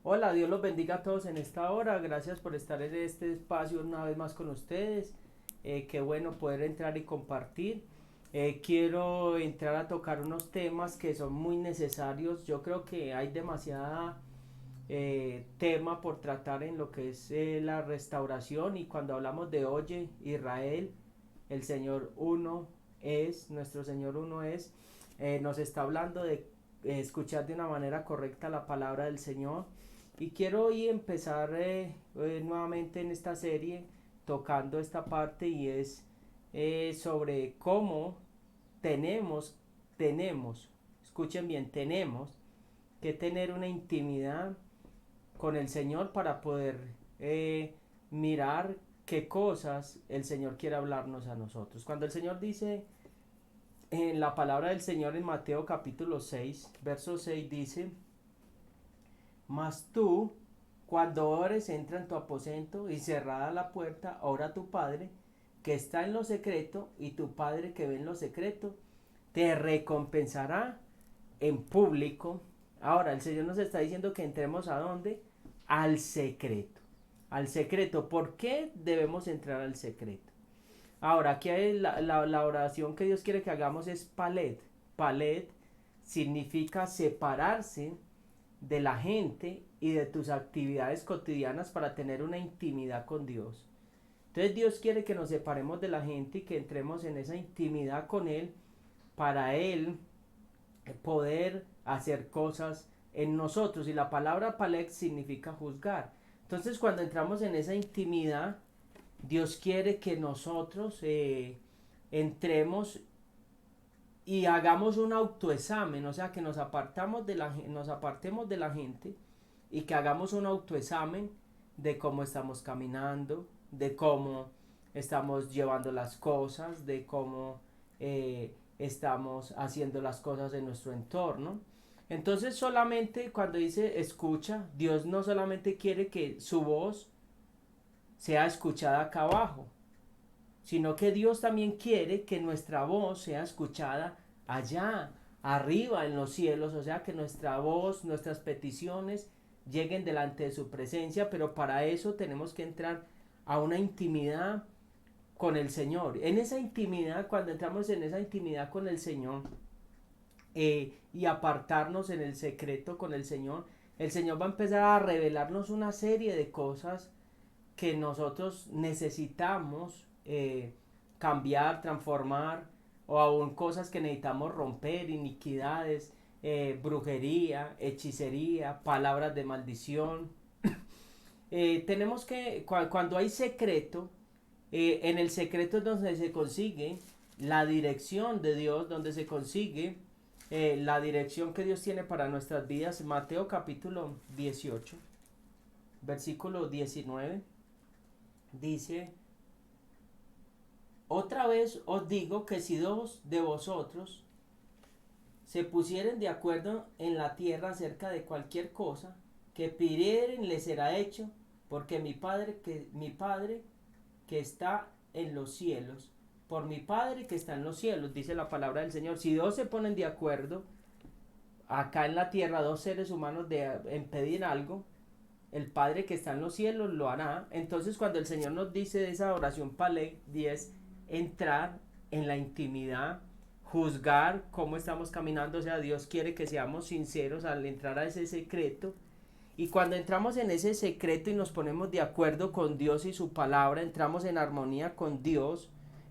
Hola, Dios los bendiga a todos en esta hora. Gracias por estar en este espacio una vez más con ustedes. Qué bueno poder entrar y compartir. Quiero entrar a tocar unos temas que son muy necesarios. Yo creo que hay demasiada tema por tratar en lo que es la restauración, y cuando hablamos de oye Israel, el Señor uno es, nuestro Señor uno es, nos está hablando de escuchar de una manera correcta la palabra del Señor. Y quiero hoy empezar nuevamente en esta serie tocando esta parte, y es sobre cómo tenemos, tenemos, escuchen bien, tenemos que tener una intimidad con el Señor para poder mirar qué cosas el Señor quiere hablarnos a nosotros. Cuando el Señor dice en la palabra del Señor en Mateo capítulo 6 verso 6 dice: mas tú, cuando ores, entra en tu aposento y cerrada la puerta, ora a tu Padre que está en lo secreto, y tu Padre que ve en lo secreto te recompensará en público. Ahora, el Señor nos está diciendo que entremos a dónde? Al secreto. Al secreto. ¿Por qué debemos entrar al secreto? Ahora, aquí hay la oración que Dios quiere que hagamos es palet. Palet significa separarse de la gente y de tus actividades cotidianas para tener una intimidad con Dios. Entonces Dios quiere que nos separemos de la gente y que entremos en esa intimidad con Él, para Él poder hacer cosas en nosotros. Y la palabra palek significa juzgar. Entonces cuando entramos en esa intimidad, Dios quiere que nosotros entremos y hagamos un autoexamen, o sea, que nos apartemos de la gente y que hagamos un autoexamen de cómo estamos caminando, de cómo estamos llevando las cosas, de cómo estamos haciendo las cosas en nuestro entorno. Entonces solamente cuando dice escucha, Dios no solamente quiere que su voz sea escuchada acá abajo, sino que Dios también quiere que nuestra voz sea escuchada allá, arriba en los cielos, o sea, que nuestra voz, nuestras peticiones lleguen delante de su presencia, pero para eso tenemos que entrar a una intimidad con el Señor. En esa intimidad, cuando entramos en esa intimidad con el Señor, y apartarnos en el secreto con el Señor va a empezar a revelarnos una serie de cosas que nosotros necesitamos cambiar, transformar, o aún cosas que necesitamos romper, iniquidades, brujería, hechicería, palabras de maldición. Tenemos que, cuando hay secreto, en el secreto es donde se consigue la dirección de Dios, donde se consigue la dirección que Dios tiene para nuestras vidas. Mateo capítulo 18 versículo 19 dice: otra vez os digo que si dos de vosotros se pusieren de acuerdo en la tierra acerca de cualquier cosa que pidieren, les será hecho, porque mi Padre que está en los cielos, por mi Padre que está en los cielos, dice la palabra del Señor. Si dos se ponen de acuerdo acá en la tierra, dos seres humanos en pedir algo, el Padre que está en los cielos lo hará. Entonces cuando el Señor nos dice de esa oración Palek 10, entrar en la intimidad, juzgar cómo estamos caminando, o sea, Dios quiere que seamos sinceros al entrar a ese secreto. Y cuando entramos en ese secreto y nos ponemos de acuerdo con Dios y su palabra, entramos en armonía con Dios,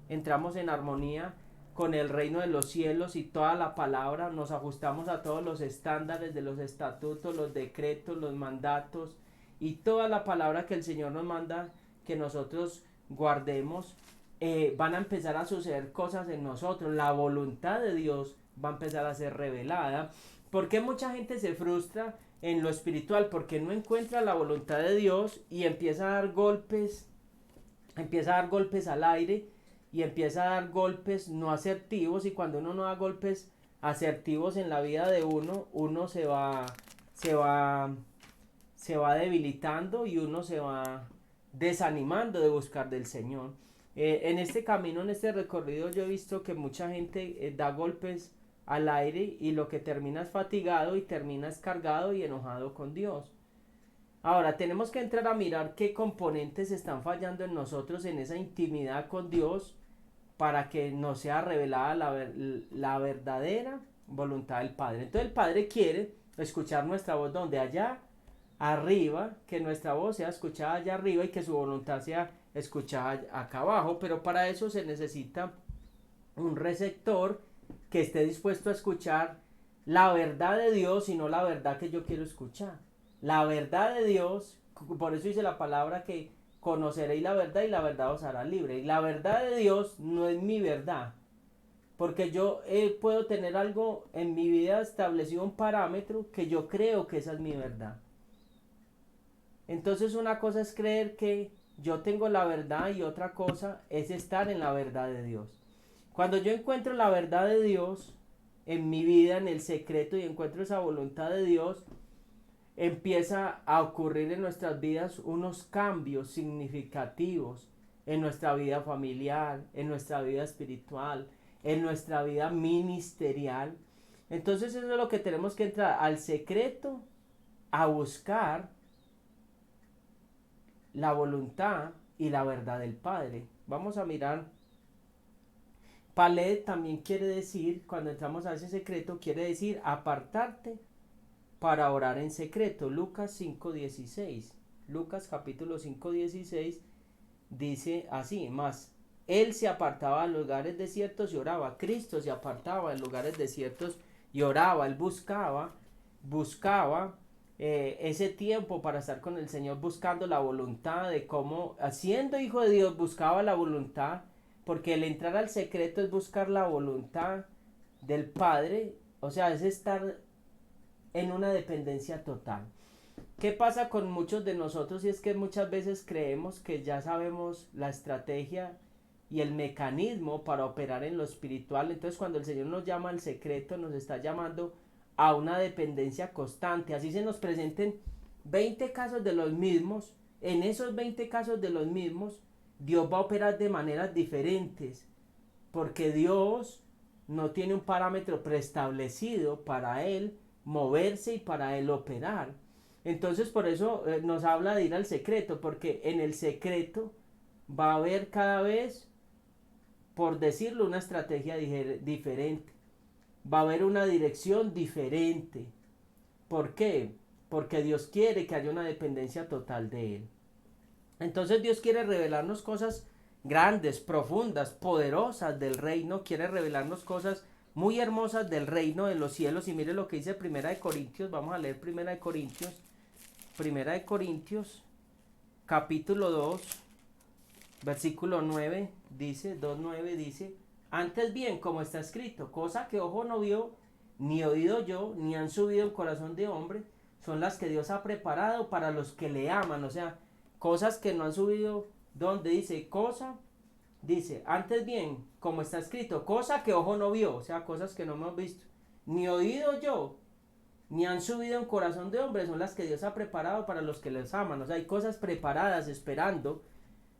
entramos en armonía con el reino de los cielos y toda la palabra, nos ajustamos a todos los estándares de los estatutos, los decretos, los mandatos y toda la palabra que el Señor nos manda que nosotros guardemos. Van a empezar a suceder cosas en nosotros, la voluntad de Dios va a empezar a ser revelada. ¿Por qué mucha gente se frustra en lo espiritual? Porque no encuentra la voluntad de Dios y empieza a dar golpes al aire, y empieza a dar golpes no asertivos. Y cuando uno no da golpes asertivos en la vida de uno, uno se va, se va debilitando y uno se va desanimando de buscar del Señor. En este camino, en este recorrido, yo he visto que mucha gente da golpes al aire y lo que termina es fatigado y termina es cargado y enojado con Dios. Ahora tenemos que entrar a mirar qué componentes están fallando en nosotros en esa intimidad con Dios para que nos sea revelada la verdadera voluntad del Padre. Entonces el Padre quiere escuchar nuestra voz donde allá arriba, que nuestra voz sea escuchada allá arriba y que su voluntad sea escuchada acá abajo, pero para eso se necesita un receptor que esté dispuesto a escuchar la verdad de Dios y no la verdad que yo quiero escuchar. La verdad de Dios, por eso dice la palabra que conoceréis la verdad y la verdad os hará libre. Y la verdad de Dios no es mi verdad, porque yo puedo tener algo en mi vida establecido, un parámetro que yo creo que esa es mi verdad. Entonces una cosa es creer que yo tengo la verdad y otra cosa es estar en la verdad de Dios. Cuando yo encuentro la verdad de Dios en mi vida, en el secreto, y encuentro esa voluntad de Dios, empieza a ocurrir en nuestras vidas unos cambios significativos en nuestra vida familiar, en nuestra vida espiritual, en nuestra vida ministerial. Entonces eso es lo que tenemos que entrar al secreto, a buscar la voluntad y la verdad del Padre. Vamos a mirar. Palet también quiere decir, cuando entramos a ese secreto, quiere decir apartarte para orar en secreto. Lucas 5:16. Lucas capítulo 5:16 dice así, más él se apartaba a lugares desiertos y oraba. Cristo se apartaba en lugares desiertos y oraba. Él buscaba ese tiempo para estar con el Señor, buscando la voluntad de cómo, siendo hijo de Dios, buscaba la voluntad, porque el entrar al secreto es buscar la voluntad del Padre, o sea, es estar en una dependencia total. ¿Qué pasa con muchos de nosotros? Y es que muchas veces creemos que ya sabemos la estrategia y el mecanismo para operar en lo espiritual. Entonces cuando el Señor nos llama al secreto, nos está llamando a una dependencia constante. Así se nos presenten 20 casos de los mismos. En esos 20 casos de los mismos, Dios va a operar de maneras diferentes, porque Dios no tiene un parámetro preestablecido para Él moverse y para Él operar. Entonces por eso nos habla de ir al secreto, porque en el secreto va a haber cada vez, por decirlo, una estrategia diferente. Va a haber una dirección diferente. ¿Por qué? Porque Dios quiere que haya una dependencia total de Él. Entonces Dios quiere revelarnos cosas grandes, profundas, poderosas del reino. Quiere revelarnos cosas muy hermosas del reino de los cielos. Y mire lo que dice Primera de Corintios. Vamos a leer Primera de Corintios. Primera de Corintios, capítulo 2, versículo 9, dice, 2:9 dice, antes bien, como está escrito, cosa que ojo no vio, ni oído yo, ni han subido el corazón de hombre, son las que Dios ha preparado para los que le aman. O sea, cosas que no han subido, donde dice cosa, dice, antes bien, como está escrito, cosa que ojo no vio, o sea, cosas que no hemos visto, ni oído yo, ni han subido en corazón de hombre, son las que Dios ha preparado para los que les aman. O sea, hay cosas preparadas esperando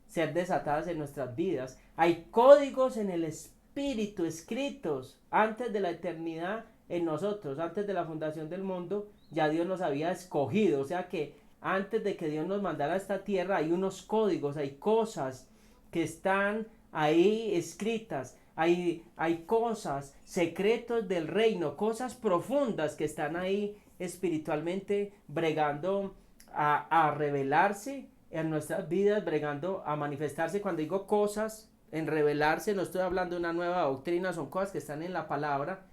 ser desatadas en nuestras vidas. Hay códigos en el Espíritu escritos antes de la eternidad en nosotros, antes de la fundación del mundo, ya Dios nos había escogido. O sea que antes de que Dios nos mandara a esta tierra hay unos códigos, hay cosas que están ahí escritas. Hay cosas, secretos del reino, cosas profundas que están ahí espiritualmente bregando a revelarse en nuestras vidas, bregando a manifestarse. Cuando digo cosas, en revelarse, no estoy hablando de una nueva doctrina, son cosas que están en la palabra,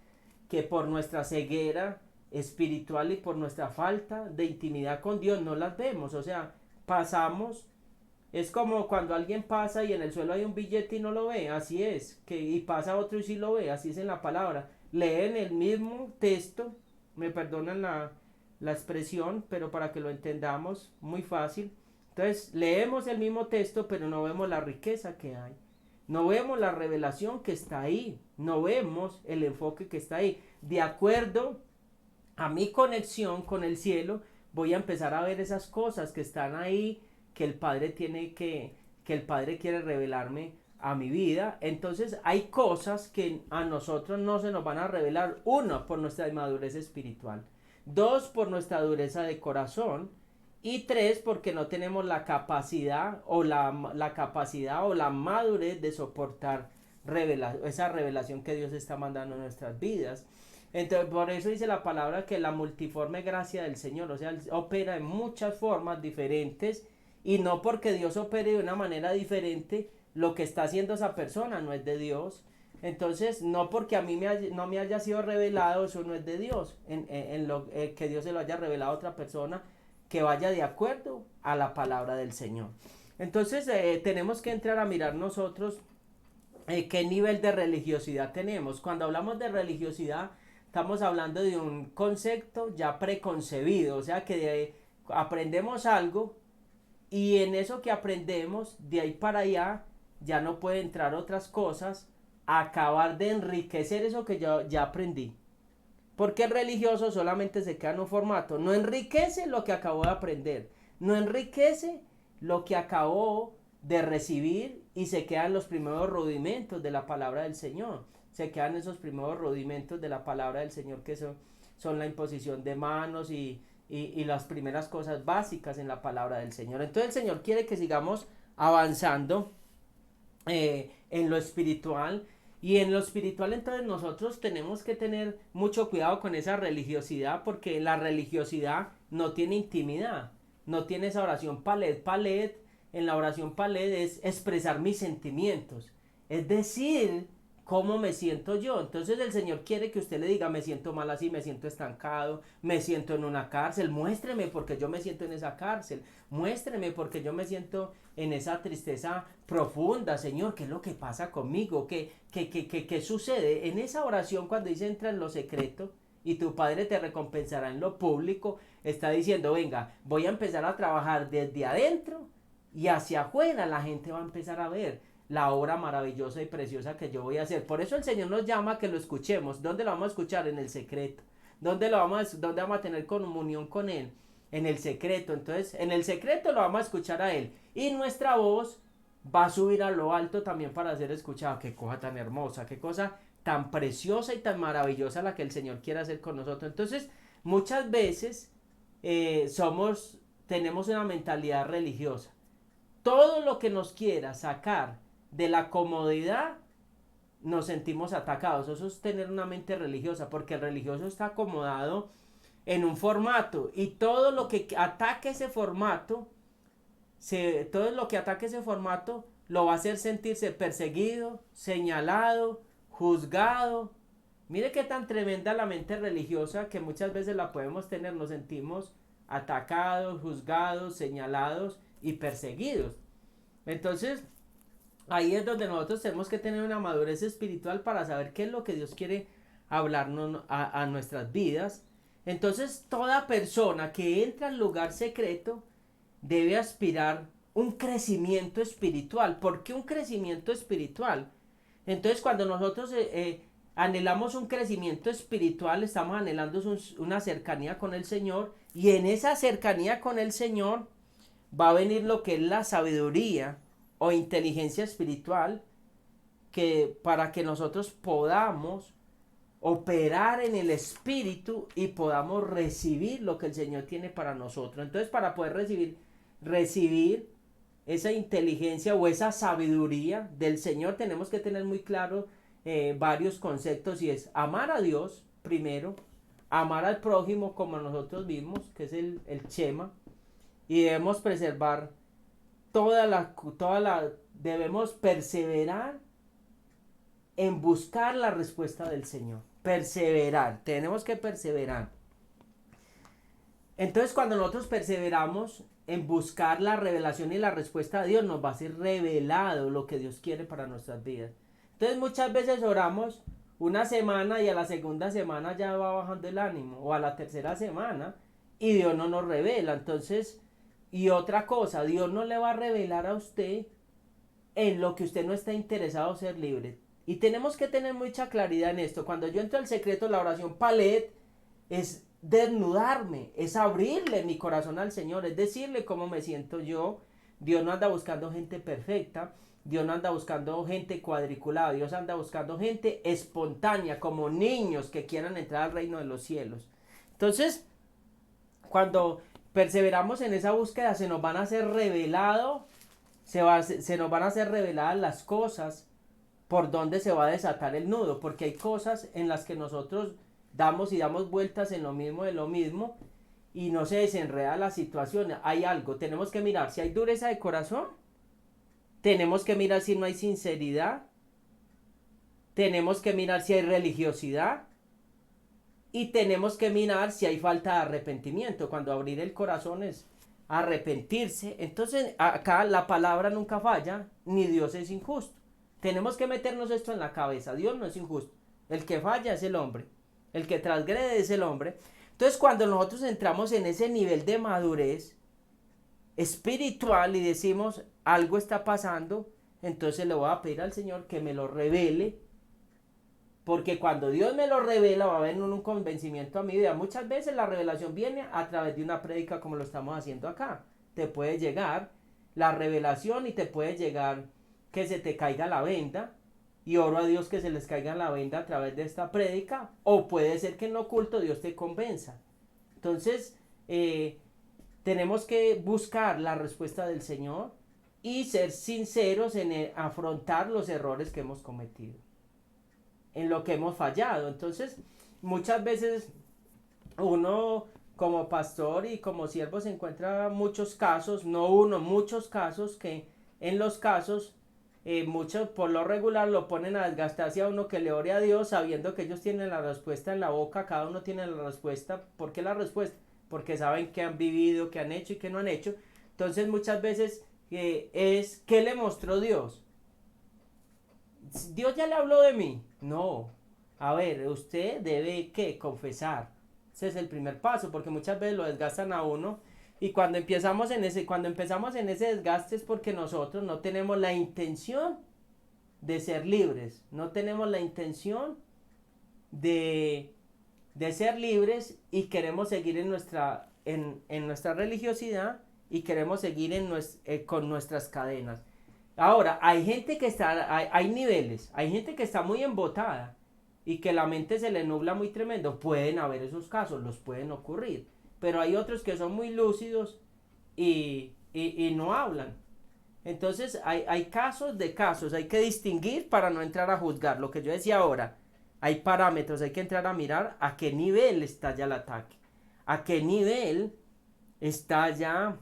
que por nuestra ceguera espiritual y por nuestra falta de intimidad con Dios no las vemos. O sea, pasamos. Es como cuando alguien pasa y en el suelo hay un billete y no lo ve, así es, y pasa otro y sí lo ve, así es en la palabra. Leen el mismo texto, me perdonan la expresión, pero para que lo entendamos muy fácil. Entonces, leemos el mismo texto, pero no vemos la riqueza que hay. No vemos la revelación que está ahí, no vemos el enfoque que está ahí. De acuerdo a mi conexión con el cielo, voy a empezar a ver esas cosas que están ahí, que el Padre que el Padre quiere revelarme a mi vida. Entonces hay cosas que a nosotros no se nos van a revelar. Uno, por nuestra inmadurez espiritual. Dos, por nuestra dureza de corazón. Y 3, porque no tenemos la capacidad o la capacidad o la madurez de soportar esa revelación que Dios está mandando en nuestras vidas. Entonces, por eso dice la palabra que la multiforme gracia del Señor, o sea, Él opera en muchas formas diferentes, y no porque Dios opere de una manera diferente, lo que está haciendo esa persona no es de Dios. Entonces, no porque a mí no me haya sido revelado, eso no es de Dios, en lo que Dios se lo haya revelado a otra persona, que vaya de acuerdo a la palabra del Señor. Entonces, tenemos que entrar a mirar nosotros qué nivel de religiosidad tenemos. Cuando hablamos de religiosidad, estamos hablando de un concepto ya preconcebido, o sea que aprendemos algo, y en eso que aprendemos, de ahí para allá, ya no puede entrar otras cosas a acabar de enriquecer eso que yo ya aprendí. Porque el religioso solamente se queda en un formato, no enriquece lo que acabó de aprender, no enriquece lo que acabó de recibir, y se quedan los primeros rudimentos de la palabra del Señor. Se quedan esos primeros rudimentos de la palabra del Señor, que son la imposición de manos y las primeras cosas básicas en la palabra del Señor. Entonces el Señor quiere que sigamos avanzando en lo espiritual. Y en lo espiritual, entonces, nosotros tenemos que tener mucho cuidado con esa religiosidad, porque la religiosidad no tiene intimidad, no tiene esa oración palet. Palet, en la oración palet es expresar mis sentimientos, es decir, cómo me siento yo. Entonces el Señor quiere que usted le diga: me siento mal así, me siento estancado, me siento en una cárcel, muéstreme porque yo me siento en esa cárcel, muéstreme porque yo me siento en esa tristeza profunda, Señor, ¿qué es lo que pasa conmigo? ¿Qué sucede? En esa oración, cuando dice entra en lo secreto y tu Padre te recompensará en lo público, está diciendo: venga, voy a empezar a trabajar desde adentro, y hacia afuera la gente va a empezar a ver la obra maravillosa y preciosa que yo voy a hacer. Por eso el Señor nos llama a que lo escuchemos. ¿Dónde lo vamos a escuchar? En el secreto. ¿Dónde vamos a tener comunión con Él? En el secreto. Entonces, en el secreto lo vamos a escuchar a Él, y nuestra voz va a subir a lo alto también para ser escuchada. Qué cosa tan hermosa, qué cosa tan preciosa y tan maravillosa la que el Señor quiere hacer con nosotros. Entonces, muchas veces tenemos una mentalidad religiosa. Todo lo que nos quiera sacar de la comodidad, nos sentimos atacados. Eso es tener una mente religiosa, porque el religioso está acomodado en un formato, y todo lo que ataque ese formato, lo va a hacer sentirse perseguido, señalado, juzgado. Mire qué tan tremenda la mente religiosa, que muchas veces la podemos tener, nos sentimos atacados, juzgados, señalados y perseguidos. Entonces, ahí es donde nosotros tenemos que tener una madurez espiritual para saber qué es lo que Dios quiere hablarnos a nuestras vidas. Entonces, toda persona que entra al lugar secreto debe aspirar un crecimiento espiritual. ¿Por qué un crecimiento espiritual? Entonces, cuando nosotros anhelamos un crecimiento espiritual, estamos anhelando una cercanía con el Señor, y en esa cercanía con el Señor va a venir lo que es la sabiduría o inteligencia espiritual, que para que nosotros podamos operar en el espíritu y podamos recibir lo que el Señor tiene para nosotros. Entonces, para poder recibir esa inteligencia o esa sabiduría del Señor, tenemos que tener muy claro varios conceptos, y es amar a Dios primero, amar al prójimo como a nosotros mismos, que es el Shema, y debemos preservar debemos perseverar en buscar la respuesta del Señor. Perseverar, tenemos que perseverar. Entonces, cuando nosotros perseveramos en buscar la revelación y la respuesta de Dios, nos va a ser revelado lo que Dios quiere para nuestras vidas. Entonces, muchas veces oramos una semana y a la segunda semana ya va bajando el ánimo, o a la tercera semana, y Dios no nos revela. Entonces, y otra cosa, Dios no le va a revelar a usted en lo que usted no está interesado en ser libre. Y tenemos que tener mucha claridad en esto. Cuando yo entro al secreto, la oración palet es desnudarme, es abrirle mi corazón al Señor, es decirle cómo me siento yo. Dios no anda buscando gente perfecta, Dios no anda buscando gente cuadriculada, Dios anda buscando gente espontánea, como niños que quieran entrar al reino de los cielos. Entonces, cuando perseveramos en esa búsqueda, se nos van a ser revelado, se nos van a ser reveladas las cosas por donde se va a desatar el nudo, porque hay cosas en las que nosotros damos y damos vueltas en lo mismo de lo mismo y no se desenreda la situación. Hay algo, tenemos que mirar si hay dureza de corazón, tenemos que mirar si no hay sinceridad, tenemos que mirar si hay religiosidad y tenemos que mirar si hay falta de arrepentimiento. Cuando abrir el corazón es arrepentirse. Entonces acá la palabra nunca falla, ni Dios es injusto. Tenemos que meternos esto en la cabeza. Dios no es injusto. El que falla es el hombre. El que transgrede es el hombre. Entonces cuando nosotros entramos en ese nivel de madurez espiritual y decimos algo está pasando, entonces le voy a pedir al Señor que me lo revele. Porque cuando Dios me lo revela va a haber un convencimiento a mi vida. Muchas veces la revelación viene a través de una prédica como lo estamos haciendo acá. Te puede llegar la revelación y te puede llegar que se te caiga la venda. Y oro a Dios que se les caiga la venda a través de esta prédica. O puede ser que en lo oculto Dios te convenza. Entonces tenemos que buscar la respuesta del Señor y ser sinceros en afrontar los errores que hemos cometido, en lo que hemos fallado. Entonces muchas veces uno como pastor y como siervo se encuentra muchos casos, no uno, muchos casos que en los casos muchos por lo regular lo ponen a desgastarse a uno que le ore a Dios sabiendo que ellos tienen la respuesta en la boca, cada uno tiene la respuesta. ¿Por qué la respuesta? Porque saben qué han vivido, qué han hecho y qué no han hecho. Entonces muchas veces es ¿qué le mostró Dios? Dios ya le habló de mí. No. A ver, usted debe ¿qué? Confesar. Ese es el primer paso, porque muchas veces lo desgastan a uno. Y cuando empezamos en ese desgaste es porque nosotros no tenemos la intención de ser libres. No tenemos la intención de ser libres y queremos seguir en nuestra religiosidad y queremos seguir con nuestras cadenas. Ahora, hay gente que hay niveles, hay gente que está muy embotada y que la mente se le nubla muy tremendo. Pueden haber esos casos, los pueden ocurrir, pero hay otros que son muy lúcidos y no hablan. Entonces hay casos de casos, hay que distinguir para no entrar a juzgar. Lo que yo decía ahora, hay parámetros, hay que entrar a mirar a qué nivel está ya el ataque, a qué nivel está ya.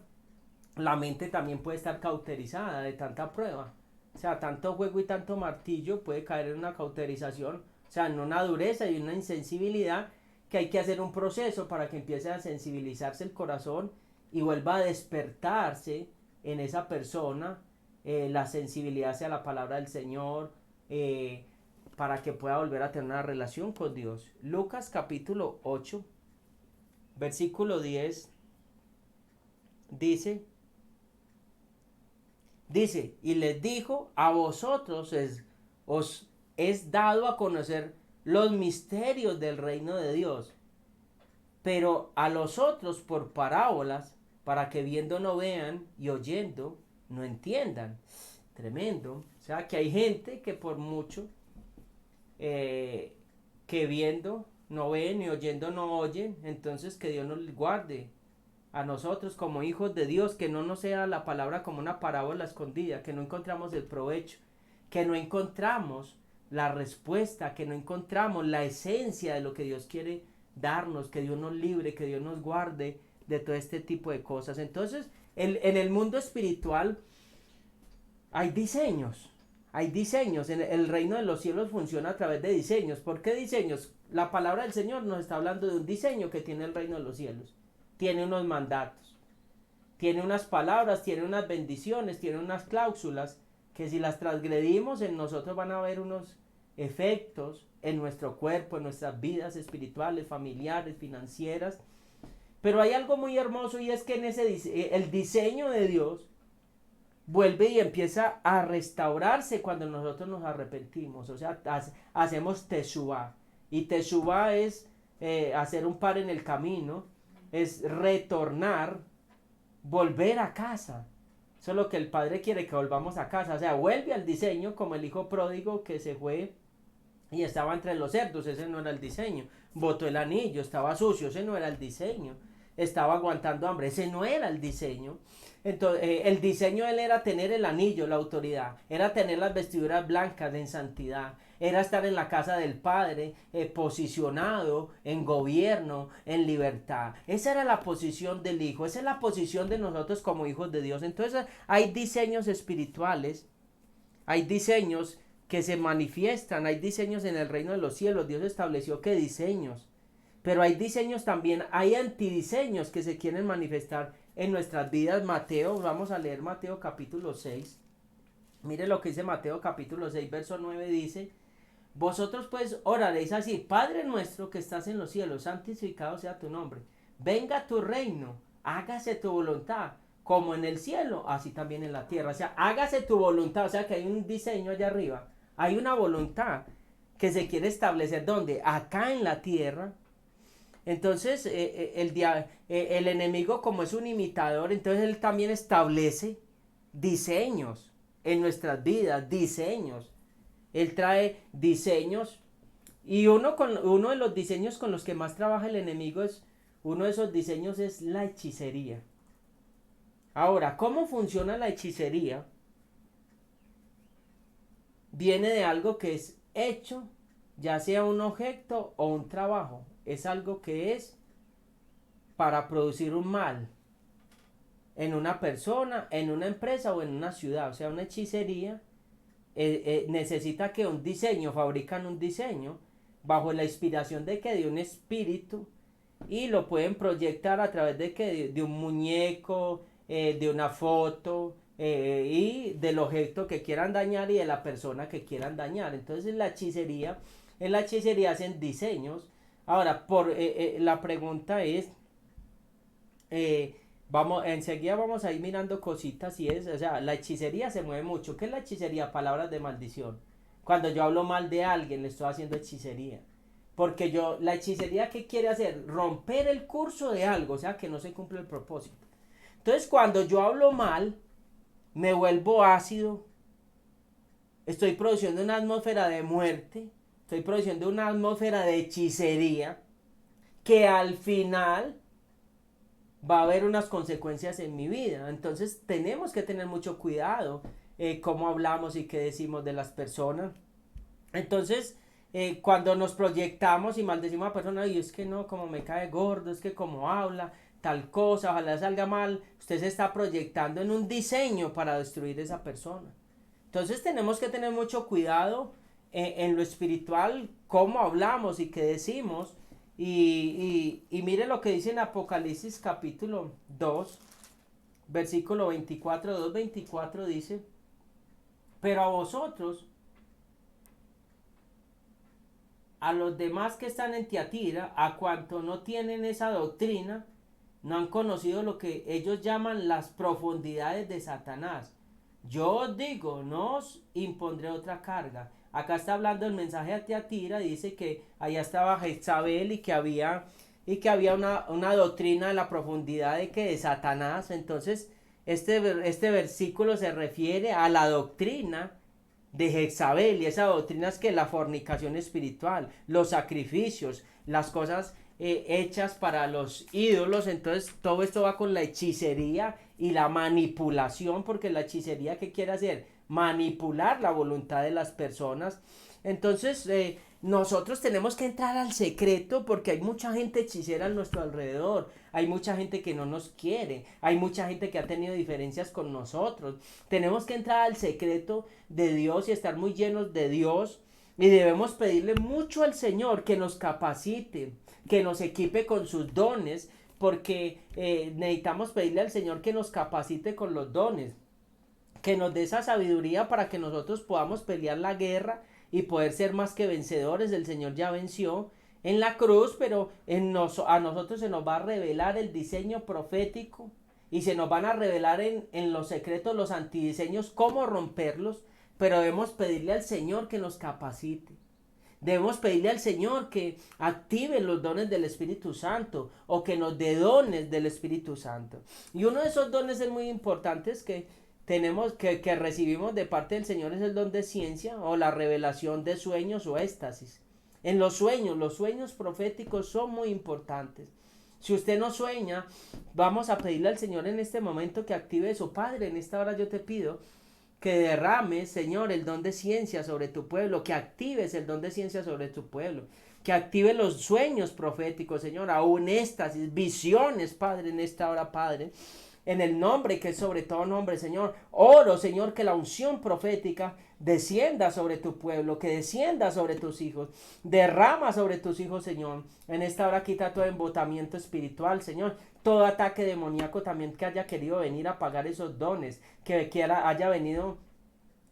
La mente también puede estar cauterizada de tanta prueba. O sea, tanto juego y tanto martillo puede caer en una cauterización, o sea, en una dureza y una insensibilidad que hay que hacer un proceso para que empiece a sensibilizarse el corazón y vuelva a despertarse en esa persona la sensibilidad hacia la palabra del Señor, para que pueda volver a tener una relación con Dios. Lucas capítulo 8, versículo 10, dice, y les dijo, a vosotros os es dado a conocer los misterios del reino de Dios, pero a los otros por parábolas, para que viendo no vean y oyendo no entiendan. Tremendo. O sea, que hay gente que por mucho que viendo no ven y oyendo no oyen, entonces que Dios nos guarde a nosotros como hijos de Dios, que no nos sea la palabra como una parábola escondida, que no encontramos el provecho, que no encontramos la respuesta, que no encontramos la esencia de lo que Dios quiere darnos, que Dios nos libre, que Dios nos guarde de todo este tipo de cosas. Entonces, en el mundo espiritual hay diseños, en el reino de los cielos funciona a través de diseños. ¿Por qué diseños? La palabra del Señor nos está hablando de un diseño que tiene el reino de los cielos. Tiene unos mandatos, tiene unas palabras, tiene unas bendiciones, tiene unas cláusulas que si las transgredimos en nosotros van a haber unos efectos en nuestro cuerpo, en nuestras vidas espirituales, familiares, financieras. Pero hay algo muy hermoso y es que en el diseño de Dios vuelve y empieza a restaurarse cuando nosotros nos arrepentimos. O sea, hacemos teshuvá. Y teshuvá es hacer un par en el camino, es retornar, volver a casa. Eso es lo que el Padre quiere, que volvamos a casa. O sea, vuelve al diseño como el hijo pródigo que se fue y estaba entre los cerdos. Ese no era el diseño. Botó el anillo, estaba sucio. Ese no era el diseño. estaba aguantando hambre. Ese no era el diseño. Entonces, el diseño de él era tener el anillo, la autoridad, era tener las vestiduras blancas en santidad, era estar en la casa del Padre, posicionado en gobierno, en libertad. Esa era la posición del Hijo, esa es la posición de nosotros como hijos de Dios. Entonces hay diseños espirituales, hay diseños que se manifiestan, hay diseños en el reino de los cielos. Dios estableció que diseños, pero hay diseños también, hay antidiseños que se quieren manifestar en nuestras vidas. Mateo, vamos a leer Mateo capítulo 6. Mire lo que dice Mateo capítulo 6, verso 9, dice: vosotros pues oraréis así: Padre nuestro que estás en los cielos, santificado sea tu nombre. Venga tu reino, hágase tu voluntad, como en el cielo, así también en la tierra. O sea, hágase tu voluntad, o sea que hay un diseño allá arriba, hay una voluntad que se quiere establecer. ¿Dónde? Acá en la tierra. Entonces el enemigo, como es un imitador, entonces él también establece diseños en nuestras vidas, diseños. Él trae diseños y uno de los diseños con los que más trabaja el enemigo uno de esos diseños es la hechicería. Ahora, ¿cómo funciona la hechicería? Viene de algo que es hecho, ya sea un objeto o un trabajo. Es algo que es para producir un mal en una persona, en una empresa o en una ciudad. O sea, una hechicería necesita que un diseño, fabrican un diseño bajo la inspiración de que de un espíritu, y lo pueden proyectar a través de que de un muñeco, de una foto, y del objeto que quieran dañar y de la persona que quieran dañar. Entonces en la hechicería hacen diseños. Ahora, la pregunta es, enseguida vamos a ir mirando cositas y o sea, la hechicería se mueve mucho. ¿Qué es la hechicería? Palabras de maldición. Cuando yo hablo mal de alguien, le estoy haciendo hechicería. Porque la hechicería, ¿qué quiere hacer? Romper el curso de algo, o sea, que no se cumple el propósito. Entonces, cuando yo hablo mal, me vuelvo ácido, estoy produciendo una atmósfera de muerte, estoy produciendo una atmósfera de hechicería, que al final va a haber unas consecuencias en mi vida. Entonces tenemos que tener mucho cuidado cómo hablamos y qué decimos de las personas. Entonces, cuando nos proyectamos y maldecimos a la persona, y es que no, como me cae gordo, es que como habla, tal cosa, ojalá salga mal, usted se está proyectando en un diseño para destruir a esa persona. Entonces tenemos que tener mucho cuidado en lo espiritual, cómo hablamos y qué decimos. Y mire lo que dice en Apocalipsis capítulo 2, versículo 24, 2:24 dice: pero a vosotros, a los demás que están en Tiatira, a cuanto no tienen esa doctrina, no han conocido lo que ellos llaman las profundidades de Satanás. Yo os digo, no os impondré otra carga. Acá está hablando el mensaje a Tiatira, dice que allá estaba Jezabel y que había una doctrina de la profundidad de Satanás. Entonces, este versículo se refiere a la doctrina de Jezabel, y esa doctrina es que la fornicación espiritual, los sacrificios, las cosas hechas para los ídolos. Entonces todo esto va con la hechicería y la manipulación, porque la hechicería, ¿qué quiere hacer? Manipular la voluntad de las personas. Entonces nosotros tenemos que entrar al secreto, porque hay mucha gente hechicera a nuestro alrededor, hay mucha gente que no nos quiere, hay mucha gente que ha tenido diferencias con nosotros. Tenemos que entrar al secreto de Dios y estar muy llenos de Dios, y debemos pedirle mucho al Señor que nos capacite, que nos equipe con sus dones, porque necesitamos pedirle al Señor que nos capacite con los dones, que nos dé esa sabiduría para que nosotros podamos pelear la guerra y poder ser más que vencedores. El Señor ya venció en la cruz, pero a nosotros se nos va a revelar el diseño profético, y se nos van a revelar en los secretos los antidiseños, cómo romperlos. Pero debemos pedirle al Señor que nos capacite. Debemos pedirle al Señor que active los dones del Espíritu Santo, o que nos dé dones del Espíritu Santo. Y uno de esos dones es muy importantes que recibimos de parte del Señor, es el don de ciencia, o la revelación de sueños o éxtasis. En los sueños proféticos son muy importantes. Si usted no sueña, vamos a pedirle al Señor en este momento que active eso. Padre, en esta hora yo te pido que derrames, Señor, el don de ciencia sobre tu pueblo, que actives el don de ciencia sobre tu pueblo, que active los sueños proféticos, Señor, aún estas visiones, Padre, en esta hora, Padre. En el nombre que es sobre todo nombre, Señor. Oro, Señor, que la unción profética descienda sobre tu pueblo, que descienda sobre tus hijos. Derrama sobre tus hijos, Señor. En esta hora quita todo embotamiento espiritual, Señor. Todo ataque demoníaco también que haya querido venir a apagar esos dones, que haya venido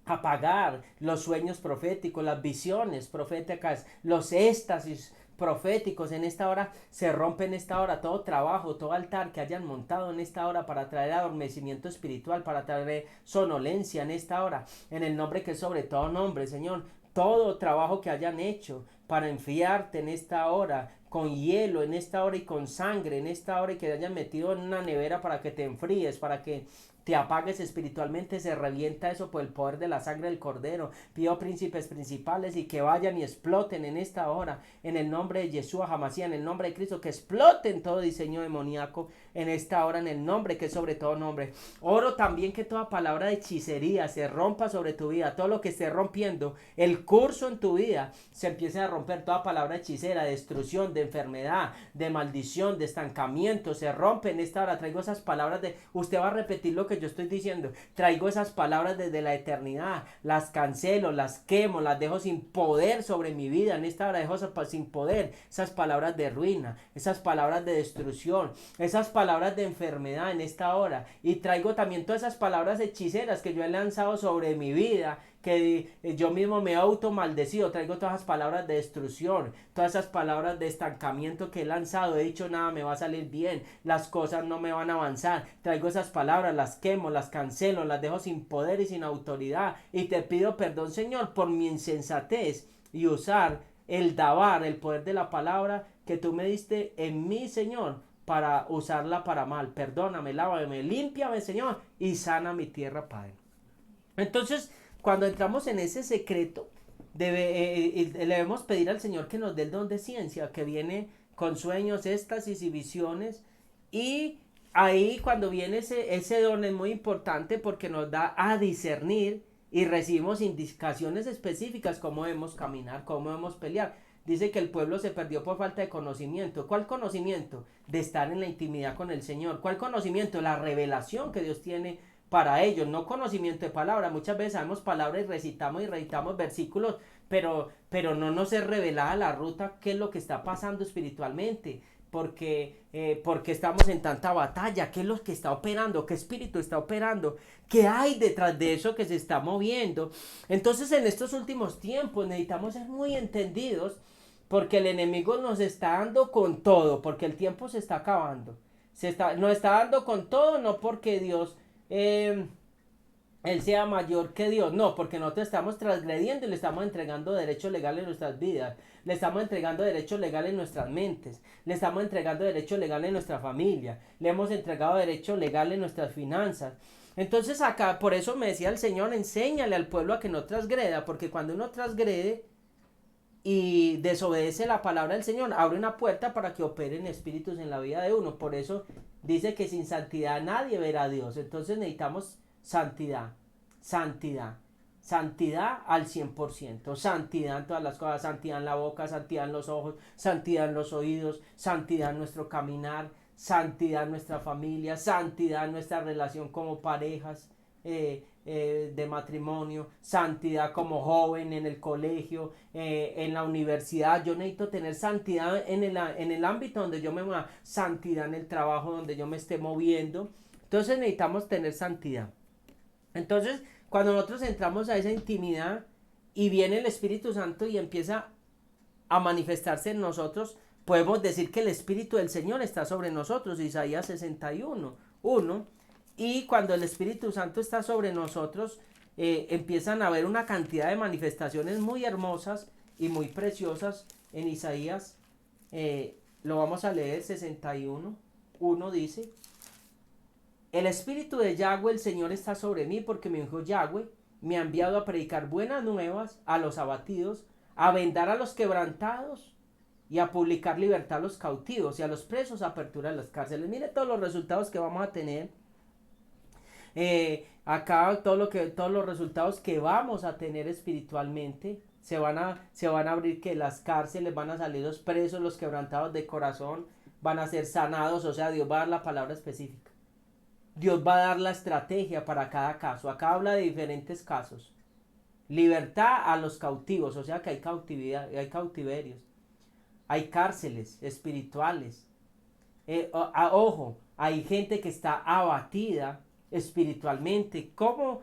apagar los sueños proféticos, las visiones proféticas, los éxtasis proféticos. En esta hora se rompe, en esta hora todo trabajo, todo altar que hayan montado en esta hora para traer adormecimiento espiritual, para traer sonolencia en esta hora, en el nombre que es sobre todo nombre, Señor. Todo trabajo que hayan hecho para enfriarte en esta hora, con hielo en esta hora y con sangre en esta hora, y que te hayan metido en una nevera para que te enfríes, para que te apagues espiritualmente, se revienta eso por el poder de la sangre del Cordero. Pido príncipes principales y que vayan y exploten en esta hora, en el nombre de Yeshua Hamashiach, en el nombre de Cristo, que exploten todo diseño demoníaco en esta hora, en el nombre que es sobre todo nombre. Oro también que toda palabra de hechicería se rompa sobre tu vida, todo lo que esté rompiendo el curso en tu vida, se empiece a romper. Toda palabra hechicera, de destrucción, de enfermedad, de maldición, de estancamiento, se rompe en esta hora. Traigo esas palabras usted va a repetir lo que yo estoy diciendo. Traigo esas palabras desde la eternidad, las cancelo, las quemo, las dejo sin poder sobre mi vida. En esta hora dejo sin poder esas palabras de ruina, esas palabras de destrucción, esas palabras de enfermedad en esta hora. Y traigo también todas esas palabras hechiceras que yo he lanzado sobre mi vida, que yo mismo me he automaldecido. Traigo todas esas palabras de destrucción, todas esas palabras de estancamiento que he lanzado. He dicho, nada me va a salir bien, las cosas no me van a avanzar. Traigo esas palabras, las quemo, las cancelo, las dejo sin poder y sin autoridad. Y te pido perdón, Señor, por mi insensatez y usar el dabar, el poder de la palabra que tú me diste en mí, Señor, para usarla para mal. Perdóname, lávame, límpiame, Señor, y sana mi tierra, Padre. Entonces, cuando entramos en ese secreto, debemos pedir al Señor que nos dé el don de ciencia, que viene con sueños, éxtasis y visiones. Y ahí cuando viene ese don es muy importante, porque nos da a discernir y recibimos indicaciones específicas, cómo debemos caminar, cómo debemos pelear. Dice que el pueblo se perdió por falta de conocimiento. ¿Cuál conocimiento? De estar en la intimidad con el Señor. ¿Cuál conocimiento? La revelación que Dios tiene para ellos, no conocimiento de palabra. Muchas veces sabemos palabras y recitamos versículos, pero no nos es revelada la ruta, qué es lo que está pasando espiritualmente, porque estamos en tanta batalla, qué es lo que está operando, qué espíritu está operando, qué hay detrás de eso que se está moviendo. Entonces, en estos últimos tiempos necesitamos ser muy entendidos, porque el enemigo nos está dando con todo, porque el tiempo se está acabando. Nos está dando con todo, no porque Dios él sea mayor que Dios, no, porque nosotros estamos transgrediendo y le estamos entregando derecho legal en nuestras vidas, le estamos entregando derecho legal en nuestras mentes, le estamos entregando derecho legal en nuestra familia, le hemos entregado derecho legal en nuestras finanzas. Entonces acá, por eso me decía el Señor, enséñale al pueblo a que no transgreda, porque cuando uno transgrede y desobedece la palabra del Señor, abre una puerta para que operen espíritus en la vida de uno. Por eso dice que sin santidad nadie verá a Dios. Entonces necesitamos santidad, santidad, santidad al 100%, santidad en todas las cosas, santidad en la boca, santidad en los ojos, santidad en los oídos, santidad en nuestro caminar, santidad en nuestra familia, santidad en nuestra relación como parejas, de matrimonio, santidad como joven en el colegio, en la universidad. Yo necesito tener santidad en el ámbito donde yo me mueva, santidad en el trabajo donde yo me esté moviendo. Entonces necesitamos tener santidad. Entonces, cuando nosotros entramos a esa intimidad y viene el Espíritu Santo y empieza a manifestarse en nosotros, podemos decir que el Espíritu del Señor está sobre nosotros, Isaías 61:1. Y cuando el Espíritu Santo está sobre nosotros, empiezan a haber una cantidad de manifestaciones muy hermosas y muy preciosas en Isaías. Lo vamos a leer, 61:1 dice: el Espíritu de Yahweh, el Señor, está sobre mí, porque me ungió Yahweh, me ha enviado a predicar buenas nuevas a los abatidos, a vendar a los quebrantados y a publicar libertad a los cautivos y a los presos, apertura de las cárceles. Mire todos los resultados que vamos a tener. Acá todos los resultados que vamos a tener espiritualmente. Se van a abrir que las cárceles, van a salir los presos, los quebrantados de corazón, van a ser sanados. O sea, Dios va a dar la palabra específica. Dios va a dar la estrategia para cada caso. Acá habla de diferentes casos. Libertad a los cautivos, o sea que hay cautividad, hay cautiverios. Hay cárceles espirituales. Ojo, hay gente que está abatida espiritualmente. ¿Cómo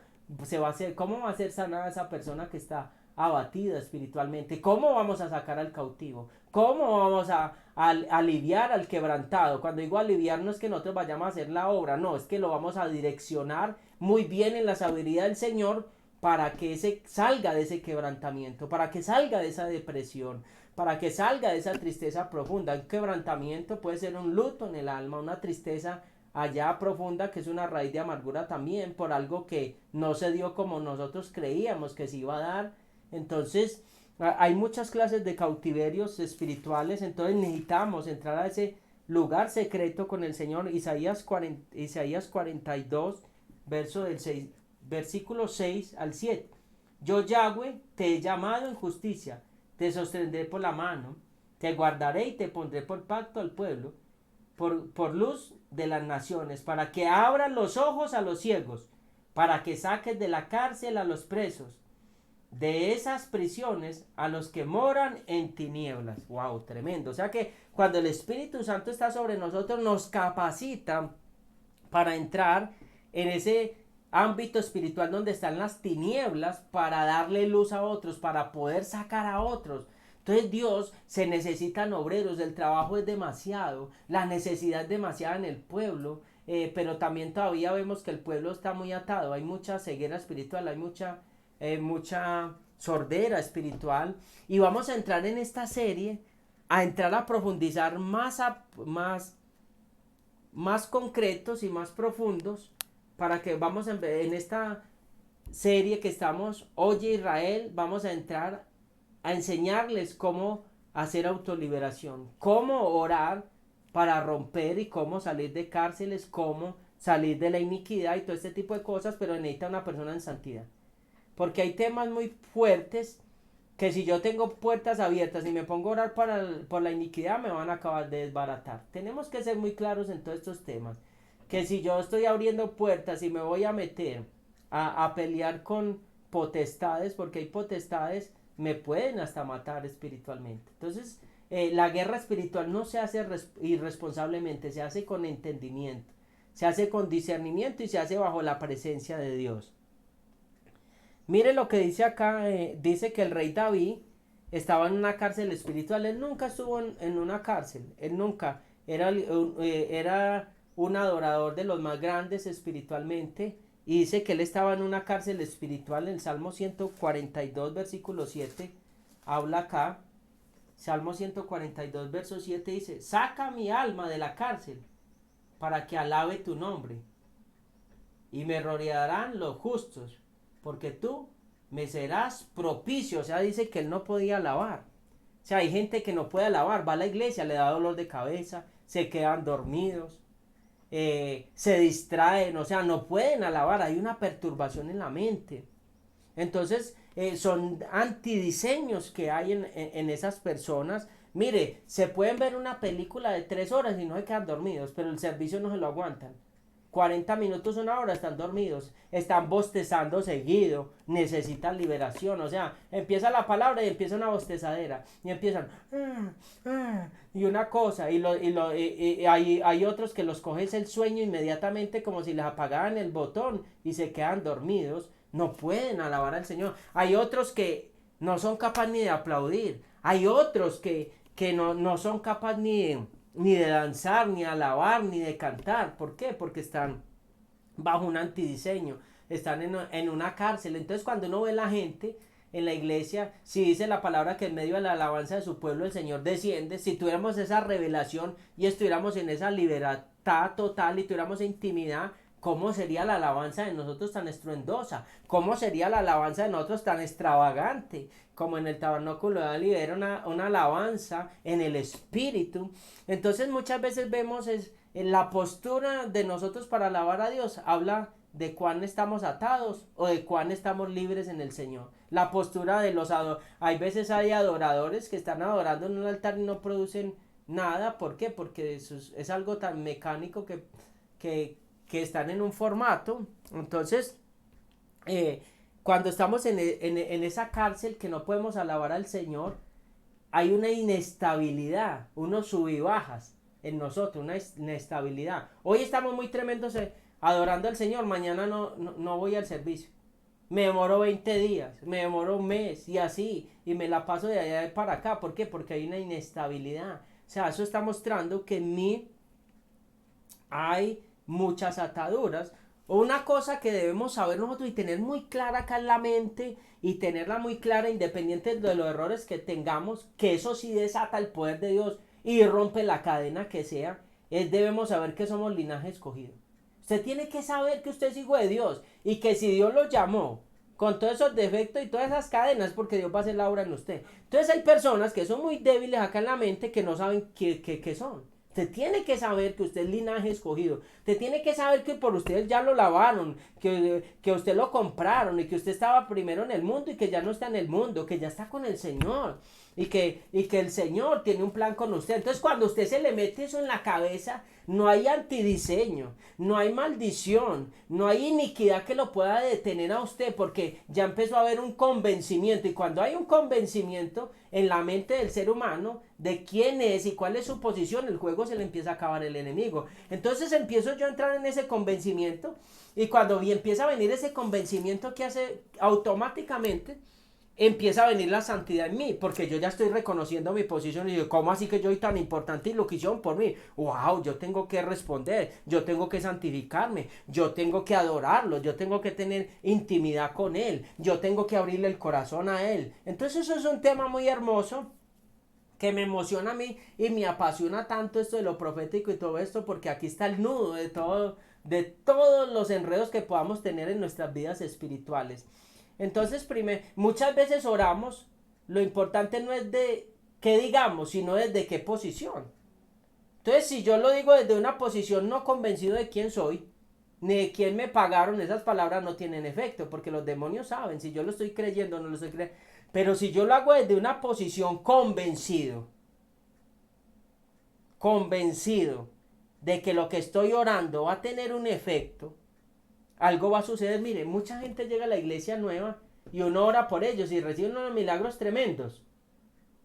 cómo va a ser sanada esa persona que está abatida espiritualmente? ¿Cómo vamos a sacar al cautivo? ¿Cómo vamos a aliviar al quebrantado? Cuando digo aliviar, no es que nosotros vayamos a hacer la obra, no, es que lo vamos a direccionar muy bien en la sabiduría del Señor para que salga de ese quebrantamiento, para que salga de esa depresión, para que salga de esa tristeza profunda. Un quebrantamiento puede ser un luto en el alma, una tristeza allá profunda, que es una raíz de amargura también por algo que no se dio como nosotros creíamos que se iba a dar. Entonces hay muchas clases de cautiverios espirituales. Entonces necesitamos entrar a ese lugar secreto con el Señor. Isaías 42 versículo 6 al 7. Yo, Yahweh, te he llamado en justicia, te sostendré por la mano, te guardaré y te pondré por pacto al pueblo, por luz de las naciones, para que abran los ojos a los ciegos, para que saques de la cárcel a los presos, de esas prisiones a los que moran en tinieblas. Wow, tremendo. O sea que cuando el Espíritu Santo está sobre nosotros, nos capacita para entrar en ese ámbito espiritual donde están las tinieblas, para darle luz a otros, para poder sacar a otros. Entonces Dios, se necesitan obreros, el trabajo es demasiado, la necesidad es demasiada en el pueblo, pero también todavía vemos que el pueblo está muy atado, hay mucha ceguera espiritual, hay mucha sordera espiritual, y vamos a entrar en esta serie, a entrar a profundizar más concretos y más profundos, para que vamos en esta serie que estamos, Oye Israel, vamos a entrar a enseñarles cómo hacer autoliberación, cómo orar para romper y cómo salir de cárceles, cómo salir de la iniquidad y todo este tipo de cosas, pero necesita una persona en santidad. Porque hay temas muy fuertes que si yo tengo puertas abiertas y me pongo a orar por la iniquidad, me van a acabar de desbaratar. Tenemos que ser muy claros en todos estos temas. Que si yo estoy abriendo puertas y me voy a meter a pelear con potestades, porque hay potestades, me pueden hasta matar espiritualmente. Entonces, la guerra espiritual no se hace irresponsablemente, se hace con entendimiento, se hace con discernimiento y se hace bajo la presencia de Dios. Mire lo que dice acá, dice que el rey David estaba en una cárcel espiritual. Él nunca estuvo en una cárcel, él nunca, era un adorador de los más grandes espiritualmente, y dice que él estaba en una cárcel espiritual. En el Salmo 142 versículo 7 habla acá, Salmo 142 verso 7 dice: saca mi alma de la cárcel para que alabe tu nombre, y me rodearán los justos, porque tú me serás propicio. O sea, dice que él no podía alabar. O sea, hay gente que no puede alabar, va a la iglesia, le da dolor de cabeza, se quedan dormidos, se distraen, o sea, no pueden alabar, hay una perturbación en la mente. Entonces, son antidiseños que hay en esas personas. Mire, se pueden ver una película de 3 horas y no se quedan dormidos, pero el servicio no se lo aguantan. 40 minutos, 1 hora, están dormidos, están bostezando seguido, necesitan liberación. O sea, empieza la palabra y empieza una bostezadera, y empiezan y una cosa, y hay otros que los coges el sueño inmediatamente, como si les apagaran el botón, y se quedan dormidos, no pueden alabar al Señor. Hay otros que no son capaces ni de aplaudir, hay otros que no son capaces ni de danzar, ni de alabar, ni de cantar. ¿Por qué? Porque están bajo un antidiseño, están en una cárcel. Entonces, cuando uno ve la gente en la iglesia, si dice la palabra que en medio de la alabanza de su pueblo el Señor desciende, si tuviéramos esa revelación y estuviéramos en esa libertad total y tuviéramos intimidad ¿Cómo sería la alabanza de nosotros tan estruendosa? ¿Cómo sería la alabanza de nosotros tan extravagante? Como en el tabernáculo de Dali era una alabanza en el espíritu. Entonces muchas veces vemos en la postura de nosotros para alabar a Dios habla de cuán estamos atados o de cuán estamos libres en el Señor. La postura de los hay veces hay adoradores que están adorando en un altar y no producen nada. ¿Por qué? Porque eso es algo tan mecánico que, que están en un formato. Entonces, cuando estamos en esa cárcel que no podemos alabar al Señor, hay una inestabilidad, unos sub y bajas en nosotros, una inestabilidad. Hoy estamos muy tremendos adorando al Señor, mañana no voy al servicio. Me demoro 20 días, me demoro un mes y así, y me la paso de allá para acá. ¿Por qué? Porque hay una inestabilidad. O sea, eso está mostrando que en mí hay muchas ataduras. Una cosa que debemos saber nosotros y tener muy clara acá en la mente y tenerla muy clara independiente de los errores que tengamos, que eso sí desata el poder de Dios y rompe la cadena que sea, es debemos saber que somos linaje escogido. Usted tiene que saber que usted es hijo de Dios y que si Dios lo llamó con todos esos defectos y todas esas cadenas, porque Dios va a hacer la obra en usted. Entonces hay personas que son muy débiles acá en la mente que no saben qué son. Usted tiene que saber que usted es linaje escogido. Usted tiene que saber que por ustedes ya lo lavaron, que usted lo compraron y que usted estaba primero en el mundo y que ya no está en el mundo, que ya está con el Señor. Y que el Señor tiene un plan con usted. Entonces cuando usted se le mete eso en la cabeza, no hay antidiseño, no hay maldición, no hay iniquidad que lo pueda detener a usted, porque ya empezó a haber un convencimiento. Y cuando hay un convencimiento en la mente del ser humano de quién es y cuál es su posición, el juego se le empieza a acabar el enemigo. Entonces empiezo yo a entrar en ese convencimiento, y cuando empieza a venir ese convencimiento, que hace automáticamente empieza a venir la santidad en mí, porque yo ya estoy reconociendo mi posición y digo, ¿cómo así que yo soy tan importante y lo que hicieron por mí? ¡Wow! Yo tengo que responder, yo tengo que santificarme, yo tengo que adorarlo, yo tengo que tener intimidad con Él, yo tengo que abrirle el corazón a Él. Entonces eso es un tema muy hermoso que me emociona a mí y me apasiona tanto esto de lo profético y todo esto, porque aquí está el nudo de todos los enredos que podamos tener en nuestras vidas espirituales. Entonces, muchas veces oramos, lo importante no es de qué digamos, sino desde qué posición. Entonces, si yo lo digo desde una posición no convencido de quién soy, ni de quién me pagaron, esas palabras no tienen efecto, porque los demonios saben si yo lo estoy creyendo o no lo estoy creyendo. Pero si yo lo hago desde una posición convencido de que lo que estoy orando va a tener un efecto, algo va a suceder. Mire, mucha gente llega a la iglesia nueva y uno ora por ellos y reciben unos milagros tremendos.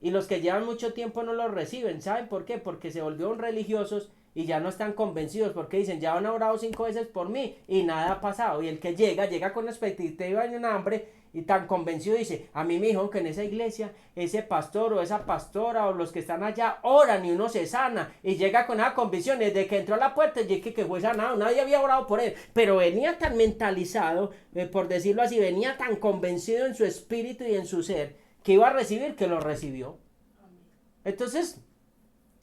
Y los que llevan mucho tiempo no los reciben. ¿Saben por qué? Porque se volvieron religiosos y ya no están convencidos, porque dicen, ya han orado 5 veces por mí y nada ha pasado. Y el que llega con una expectativa y un hambre y tan convencido dice, a mí me dijeron que en esa iglesia ese pastor o esa pastora o los que están allá oran y uno se sana, y llega con esa convicción desde que entró a la puerta y que fue sanado, nadie había orado por él, pero venía tan mentalizado, por decirlo así, venía tan convencido en su espíritu y en su ser que iba a recibir, que lo recibió. Entonces,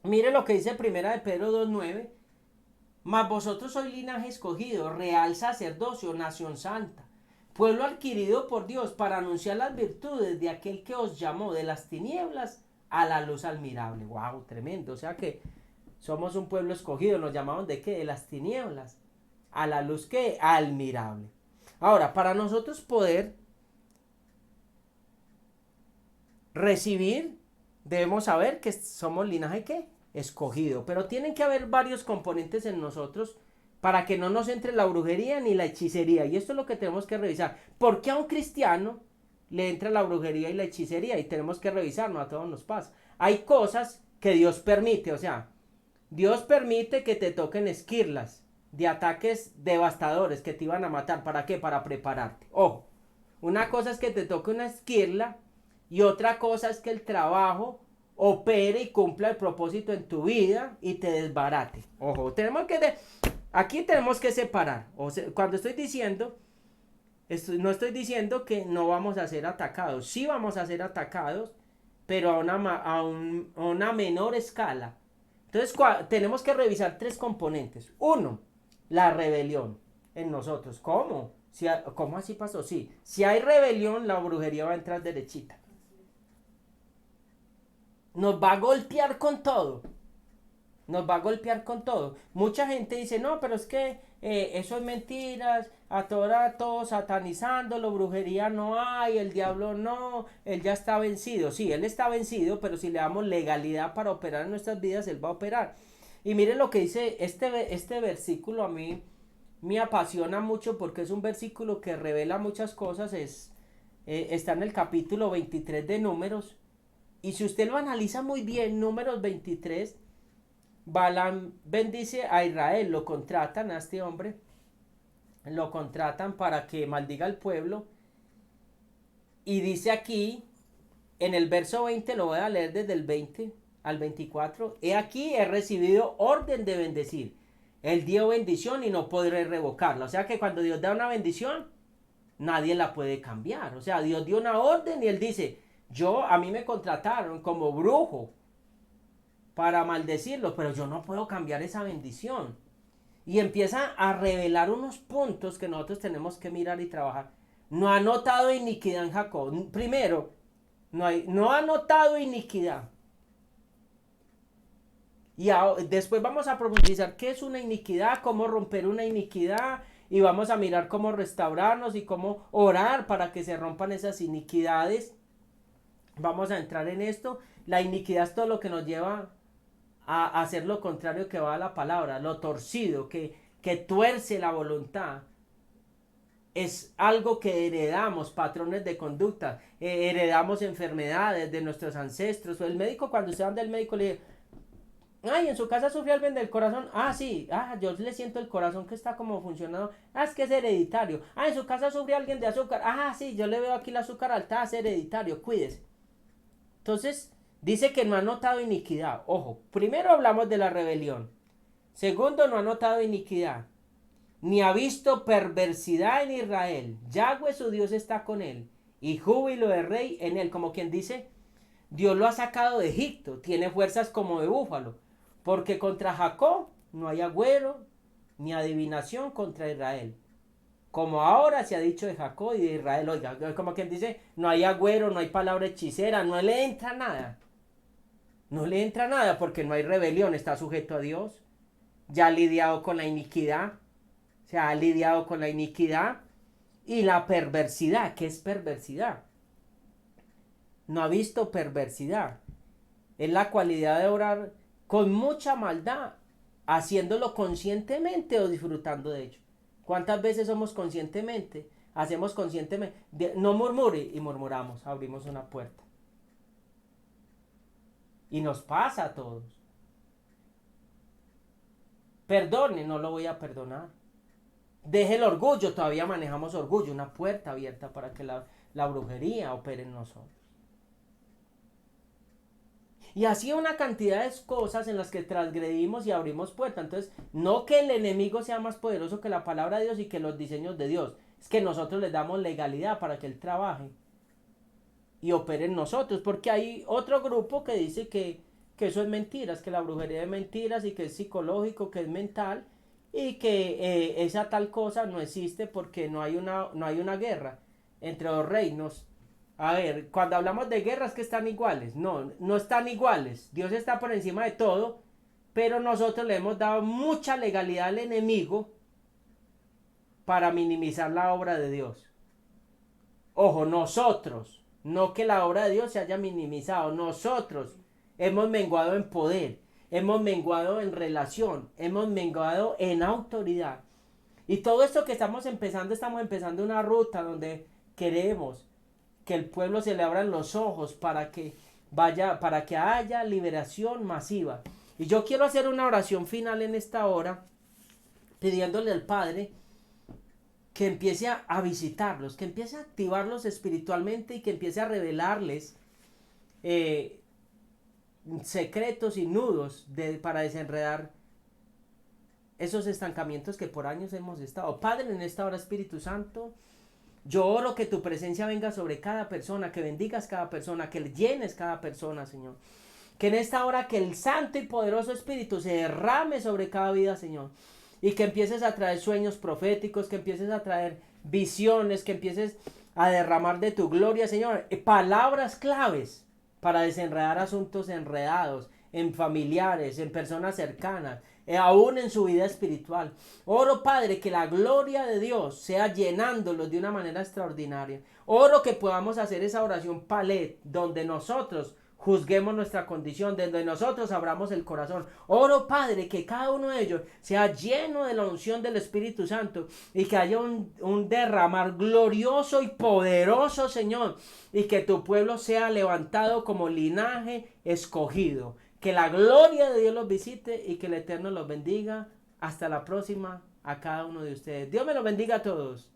mire lo que dice Primera de Pedro 2:9, mas vosotros sois linaje escogido, real sacerdocio, nación santa, pueblo adquirido por Dios para anunciar las virtudes de aquel que os llamó de las tinieblas a la luz admirable. ¡Wow! Tremendo. O sea que somos un pueblo escogido. ¿Nos llamaban de qué? De las tinieblas a la luz que admirable. Ahora, para nosotros poder recibir, debemos saber que somos linaje ¿qué? Escogido. Pero tienen que haber varios componentes en nosotros para que no nos entre la brujería ni la hechicería. Y esto es lo que tenemos que revisar. ¿Por qué a un cristiano le entra la brujería y la hechicería? Y tenemos que revisarlo, a todos nos pasa. Hay cosas que Dios permite, o sea, Dios permite que te toquen esquirlas de ataques devastadores que te iban a matar. ¿Para qué? Para prepararte. Ojo, una cosa es que te toque una esquirla y otra cosa es que el trabajo opere y cumpla el propósito en tu vida y te desbarate. Ojo, aquí tenemos que separar. O sea, cuando estoy diciendo, no estoy diciendo que no vamos a ser atacados. Sí vamos a ser atacados, pero a una menor escala. Entonces tenemos que revisar 3 componentes. 1, la rebelión. en nosotros. ¿Cómo? ¿Cómo así pasó? Sí, si hay rebelión, la brujería va a entrar derechita. Nos va a golpear con todo. Nos va a golpear con todo. Mucha gente dice, no, pero es que eso es mentiras, a todo satanizándolo, brujería no hay, el diablo no, él ya está vencido. Sí, él está vencido, pero si le damos legalidad para operar en nuestras vidas, él va a operar. Y miren lo que dice este versículo, a mí me apasiona mucho porque es un versículo que revela muchas cosas, está en el capítulo 23 de Números, y si usted lo analiza muy bien, Números 23, Balaam bendice a Israel, lo contratan a este hombre, lo contratan para que maldiga al pueblo, y dice aquí, en el verso 20, lo voy a leer desde el 20 al 24, he aquí he recibido orden de bendecir, él dio bendición y no podré revocarla, o sea que cuando Dios da una bendición, nadie la puede cambiar, o sea, Dios dio una orden y él dice, a mí me contrataron como brujo, para maldecirlo, pero yo no puedo cambiar esa bendición. Y empieza a revelar unos puntos que nosotros tenemos que mirar y trabajar. No ha notado iniquidad en Jacob. Primero, no ha notado iniquidad. Y después vamos a profundizar qué es una iniquidad, cómo romper una iniquidad, y vamos a mirar cómo restaurarnos y cómo orar para que se rompan esas iniquidades. Vamos a entrar en esto. La iniquidad es todo lo que nos lleva a hacer lo contrario que va a la palabra, lo torcido, que tuerce la voluntad. Es algo que heredamos, patrones de conducta, heredamos enfermedades de nuestros ancestros. El médico, cuando usted anda al médico, le dice, ay, en su casa sufre alguien del corazón. Ah, sí, yo le siento el corazón que está como funcionando. Ah, es que es hereditario. Ah, en su casa sufre alguien de azúcar. Ah, sí, yo le veo aquí el azúcar alta, es hereditario, cuídese. Entonces, dice que no ha notado iniquidad. Ojo, primero hablamos de la rebelión. Segundo, no ha notado iniquidad. Ni ha visto perversidad en Israel. Yahweh su Dios está con él. Y júbilo de rey en él. Como quien dice, Dios lo ha sacado de Egipto. Tiene fuerzas como de búfalo. Porque contra Jacob no hay agüero ni adivinación contra Israel. Como ahora se ha dicho de Jacob y de Israel. Oiga, como quien dice, no hay agüero, no hay palabra hechicera, no le entra nada. No le entra nada porque no hay rebelión, está sujeto a Dios. Ya ha lidiado con la iniquidad. Se ha lidiado con la iniquidad y la perversidad. ¿Qué es perversidad? No ha visto perversidad. Es la cualidad de orar con mucha maldad, haciéndolo conscientemente o disfrutando de ello. ¿Cuántas veces somos conscientemente? Hacemos conscientemente. No murmure y murmuramos, abrimos una puerta. Y nos pasa a todos. Perdone, no lo voy a perdonar. Deje el orgullo, todavía manejamos orgullo, una puerta abierta para que la brujería opere en nosotros. Y así una cantidad de cosas en las que transgredimos y abrimos puertas. Entonces, no que el enemigo sea más poderoso que la palabra de Dios y que los diseños de Dios. Es que nosotros le damos legalidad para que él trabaje y opere en nosotros. Porque hay otro grupo que dice que eso es mentiras, que la brujería es mentiras y que es psicológico, que es mental y que esa tal cosa no existe porque no hay una guerra entre dos reinos. A ver, cuando hablamos de guerras que están iguales, no están iguales. Dios está por encima de todo, pero nosotros le hemos dado mucha legalidad al enemigo para minimizar la obra de Dios. Ojo, nosotros, no que la obra de Dios se haya minimizado, nosotros hemos menguado en poder, hemos menguado en relación, hemos menguado en autoridad. Y todo esto que estamos empezando una ruta donde queremos que el pueblo se le abran los ojos para que haya liberación masiva. Y yo quiero hacer una oración final en esta hora, pidiéndole al Padre que empiece a visitarlos, que empiece a activarlos espiritualmente y que empiece a revelarles secretos y nudos para desenredar esos estancamientos que por años hemos estado. Padre, en esta hora, Espíritu Santo, yo oro que tu presencia venga sobre cada persona, que bendigas cada persona, que llenes cada persona, Señor. Que en esta hora que el Santo y poderoso Espíritu se derrame sobre cada vida, Señor. y que empieces a traer sueños proféticos, que empieces a traer visiones, que empieces a derramar de tu gloria, Señor, palabras claves para desenredar asuntos enredados en familiares, en personas cercanas, aún en su vida espiritual. Oro, Padre, que la gloria de Dios sea llenándolos de una manera extraordinaria. Oro que podamos hacer esa oración palet, donde nosotros juzguemos nuestra condición, donde nosotros abramos el corazón. Oro, Padre, que cada uno de ellos sea lleno de la unción del Espíritu Santo y que haya un derramar glorioso y poderoso, Señor, y que tu pueblo sea levantado como linaje escogido. Que la gloria de Dios los visite y que el Eterno los bendiga. Hasta la próxima a cada uno de ustedes. Dios me los bendiga a todos.